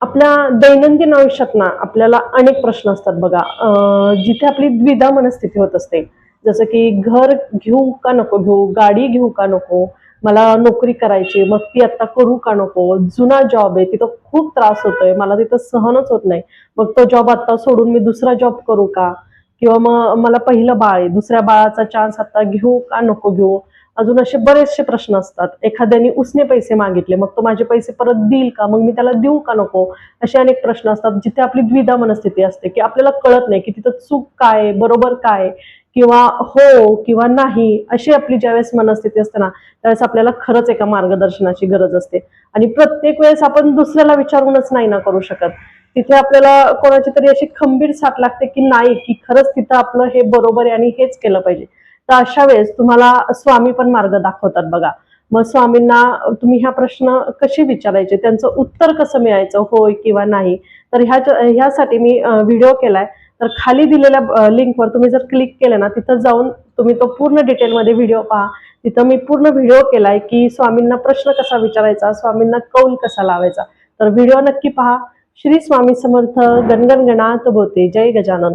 आपल्या दैनंदिन आयुष्यात ना आपल्याला अनेक प्रश्न असतात बघा. जिथे आपली द्विधा मनस्थिती होत असते. जसं की घर घेऊ का नको घेऊ, गाडी घेऊ का नको, मला नोकरी करायची मग ती आता करू का नको, जुना जॉब आहे तिथं खूप त्रास होतोय, मला तिथं सहनच होत नाही, मग तो जॉब आता सोडून मी दुसरा जॉब करू का, किंवा मग मला पहिलं बाळ आहे, दुसऱ्या बाळाचा चान्स आता घेऊ का नको घेऊ. अजून असे बरेचसे प्रश्न असतात. एखाद्याने उसने पैसे मागितले, मग तो माझे पैसे परत देईल का, मग मी त्याला देऊ का नको. असे अनेक प्रश्न असतात जिथे आपली द्विधा मनस्थिती असते, की आपल्याला कळत नाही की तिथं चूक काय, बरोबर काय, किंवा हो किंवा नाही, अशी आपली ज्यावेळेस मनस्थिती असते ना, त्यावेळेस आपल्याला खरंच एका मार्गदर्शनाची गरज असते. आणि प्रत्येक वेळेस आपण दुसऱ्याला विचारूनच नाही ना करू शकत. तिथे आपल्याला कोणाची तरी अशी खंबीर साथ लागते की नाही, की खरंच तिथं आपलं हे बरोबर आहे आणि हेच केलं पाहिजे. तर अशा वेळेस तुम्हाला स्वामी पण मार्ग दाखवतात बघा. मग स्वामींना तुम्ही ह्या प्रश्न कसे विचारायचे, त्यांचं उत्तर कसं मिळायचं, होय किंवा नाही. तर ह्यासाठी मी व्हिडिओ केलाय. तर खाली दिलेल्या लिंकवर तुम्ही जर क्लिक केलं ना, तिथं जाऊन तुम्ही तो पूर्ण डिटेलमध्ये व्हिडिओ पहा. तिथं मी पूर्ण व्हिडिओ केलाय की स्वामींना प्रश्न कसा विचारायचा, स्वामींना कौल कसा लावायचा. तर व्हिडिओ नक्की पहा. श्री स्वामी समर्थ. गणगण गणात बोते. जय गजानन.